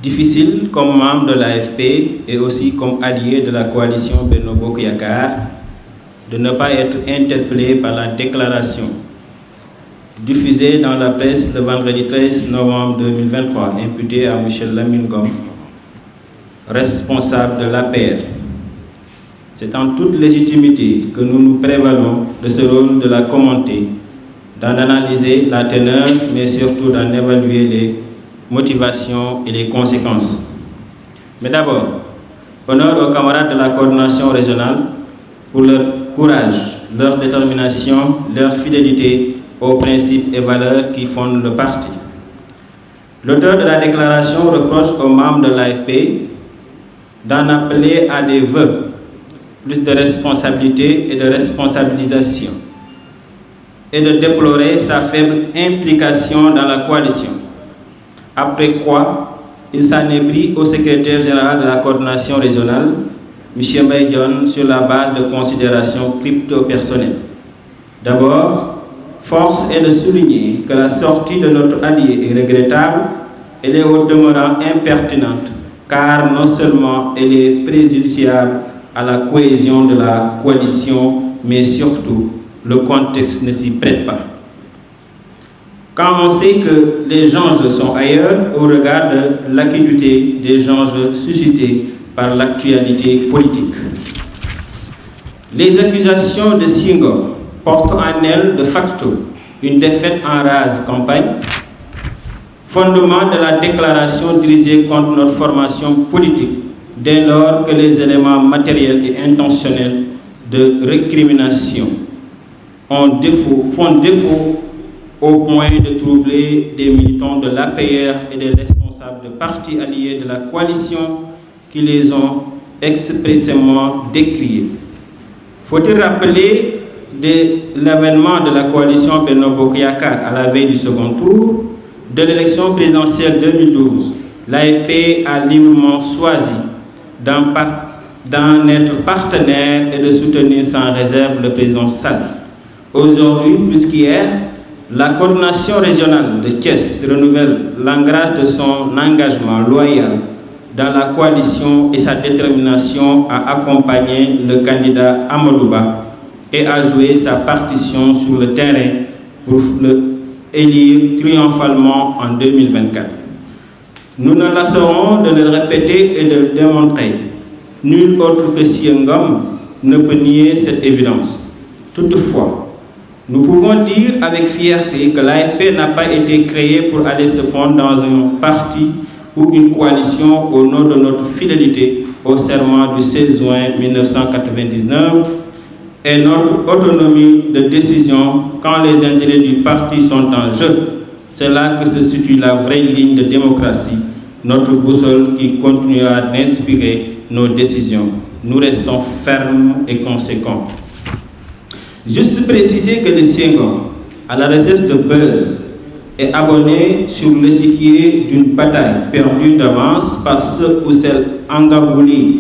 Difficile comme membre de l'AFP et aussi comme allié de la coalition Benno Bokk Yakaar de ne pas être interpellé par la déclaration diffusée dans la presse le vendredi 13 novembre 2023 imputée à M. Lamine Ngom, responsable de l'APR. C'est en toute légitimité que nous nous prévalons de ce rôle de la commenter, d'en analyser la teneur, mais surtout d'en évaluer les motivations et les conséquences. Mais d'abord, honneur aux camarades de la coordination régionale pour leur courage, leur détermination, leur fidélité aux principes et valeurs qui fondent le parti. L'auteur de la déclaration reproche aux membres de l'AFP d'en appeler à des vœux, plus de responsabilité et de responsabilisation, et de déplorer sa faible implication dans la coalition. Après quoi, il s'en est pris au secrétaire général de la coordination régionale, M. Mbaye Dione, sur la base de considérations crypto-personnelles. D'abord, force est de souligner que la sortie de notre allié est regrettable, elle est au demeurant impertinente, car non seulement elle est préjudiciable à la cohésion de la coalition, mais surtout, le contexte ne s'y prête pas. Quand on sait que les enjeux sont ailleurs au regard de l'acuité des enjeux suscités par l'actualité politique. Les accusations de Senghor portent en elles de facto une défaite en rase campagne, fondement de la déclaration dirigée contre notre formation politique, dès lors que les éléments matériels et intentionnels de récrimination font défaut au point de troubler des militants de l'APR et des responsables de partis alliés de la coalition qui les ont expressément décriés. Faut-il rappeler l'avènement de la coalition Benno Bokk Yakaar à la veille du second tour de l'élection présidentielle 2012, l'AFP a librement choisi d'en être partenaire et de soutenir sans réserve le président Sall. Aujourd'hui, plus qu'hier, la coordination régionale de Thiès renouvelle l'ancrage de son engagement loyal dans la coalition et sa détermination à accompagner le candidat Amadou Ba et à jouer sa partition sur le terrain pour le élire triomphalement en 2024. Nous ne lasserons de le répéter et de le démontrer. Nul autre que Ngom ne peut nier cette évidence. Toutefois, nous pouvons dire avec fierté que l'AFP n'a pas été créée pour aller se fondre dans un parti ou une coalition au nom de notre fidélité au serment du 16 juin 1999 et notre autonomie de décision quand les intérêts du parti sont en jeu. C'est là que se situe la vraie ligne de démocratie, notre boussole qui continuera d'inspirer nos décisions. Nous restons fermes et conséquents. Juste préciser que le Senghor, à la recherche de buzz, est abonné sur l'échiquier d'une bataille perdue d'avance par ceux ou celles encagoulés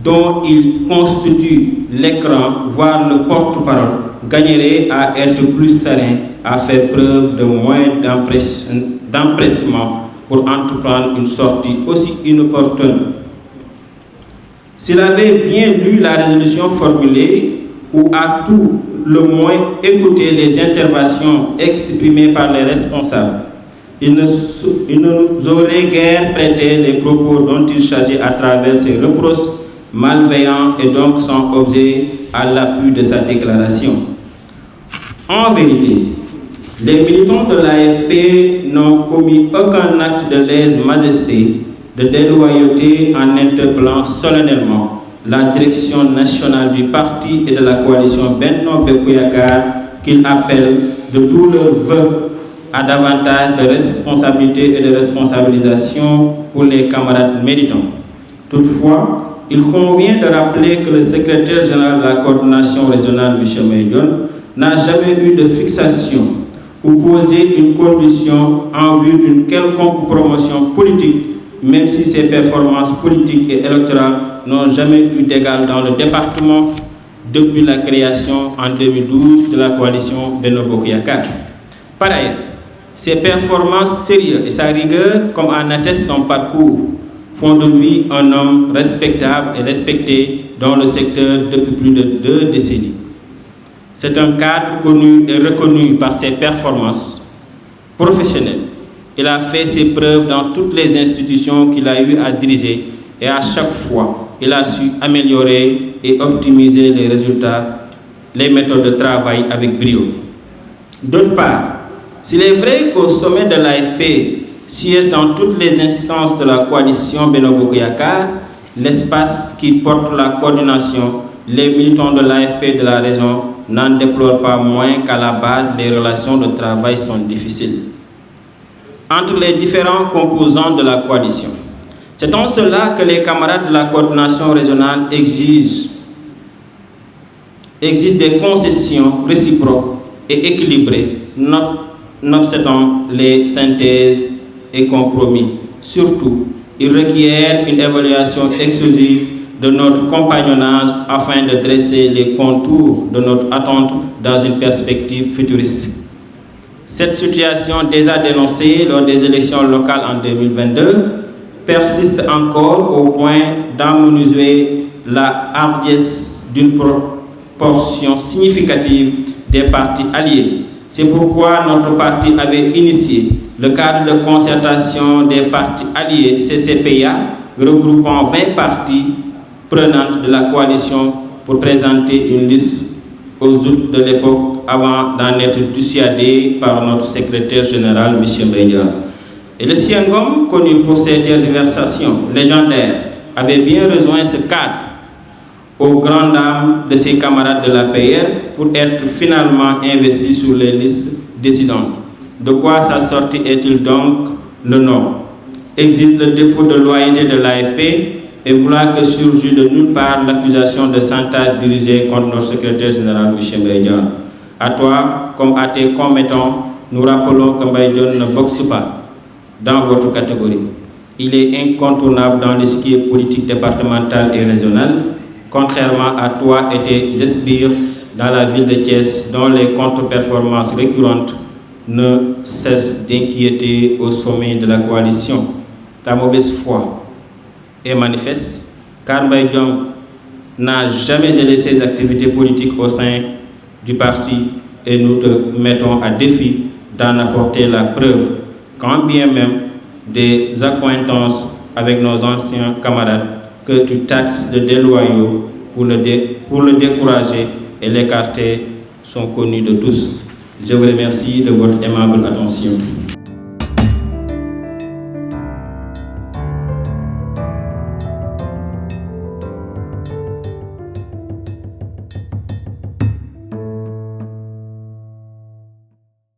dont il constitue l'écran, voire le porte-parole, gagnerait à être plus serein, à faire preuve de moins d'empressement pour entreprendre une sortie aussi inopportune. S'il avait bien lu la résolution formulée ou à tout le moins écouté les interventions exprimées par les responsables, il ne nous aurait guère prêté les propos dont il s'agit à travers ses reproches malveillants et donc sans objet à l'appui de sa déclaration. En vérité, les militants de l'AFP n'ont commis aucun acte de lèse-majesté, de déloyauté en interpellant solennellement la direction nationale du parti et de la coalition Benno Bokk Yakaar qu'ils appellent de tous leurs vœux à davantage de responsabilité et de responsabilisation pour les camarades méritants. Toutefois, il convient de rappeler que le secrétaire général de la coordination régionale, M. Mbaye Dione, n'a jamais eu de fixation ou posé une condition en vue d'une quelconque promotion politique, même si ses performances politiques et électorales n'ont jamais eu d'égal dans le département depuis la création en 2012 de la coalition Benno Bokk Yakaar. Par ailleurs, Ses performances sérieuses et sa rigueur, comme en atteste son parcours, font de lui un homme respectable et respecté dans le secteur depuis plus de 2 décennies. C'est un cadre connu et reconnu par ses performances professionnelles. Il a fait ses preuves dans toutes les institutions qu'il a eu à diriger et à chaque fois, il a su améliorer et optimiser les résultats, les méthodes de travail avec brio. D'autre part, s'il est vrai qu'au sommet de l'AFP siège dans toutes les instances de la coalition Benno Bokk Yakaar, l'espace qui porte la coordination, les militants de l'AFP de la région n'en déplorent pas moins qu'à la base, les relations de travail sont difficiles entre les différents composants de la coalition. C'est en cela que les camarades de la coordination régionale exigent des concessions réciproques et équilibrées, nonobstant les synthèses et compromis. Surtout, ils requièrent une évaluation exhaustive de notre compagnonnage afin de dresser les contours de notre attente dans une perspective futuriste. Cette situation déjà dénoncée lors des élections locales en 2022 persiste encore au point d'amenuiser la hardiesse d'une proportion significative des partis alliés. C'est pourquoi notre parti avait initié le cadre de concertation des partis alliés CCPA, regroupant 20 parties prenantes de la coalition pour présenter une liste aux autres de l'époque avant d'en être dissuadé par notre secrétaire général, M. Mbaye. Et le Siangom, connu pour ses tergiversations légendaires, avait bien rejoint ce cadre aux grandes dames de ses camarades de la PR pour être finalement investi sur les listes décidantes. De quoi sa sortie est-il donc le nom? Existe le défaut de loyauté de l'AFP et voilà que surgit de nulle part l'accusation de chantage dirigée contre notre secrétaire général, M. Mbaye. À toi, comme à tes commettants, nous rappelons que Mbaye ne boxe pas dans votre catégorie. Il est incontournable dans l'échiquier politique départemental et régional, contrairement à toi et tes sbires dans la ville de Thiès, dont les contre-performances récurrentes ne cessent d'inquiéter au sommet de la coalition. Ta mauvaise foi est manifeste, car Mbaye n'a jamais gelé ses activités politiques au sein du parti et nous te mettons à défi d'en apporter la preuve, quand bien même des accointances avec nos anciens camarades que tu taxes de déloyaux pour le décourager et l'écarter sont connus de tous. Je vous remercie de votre aimable attention.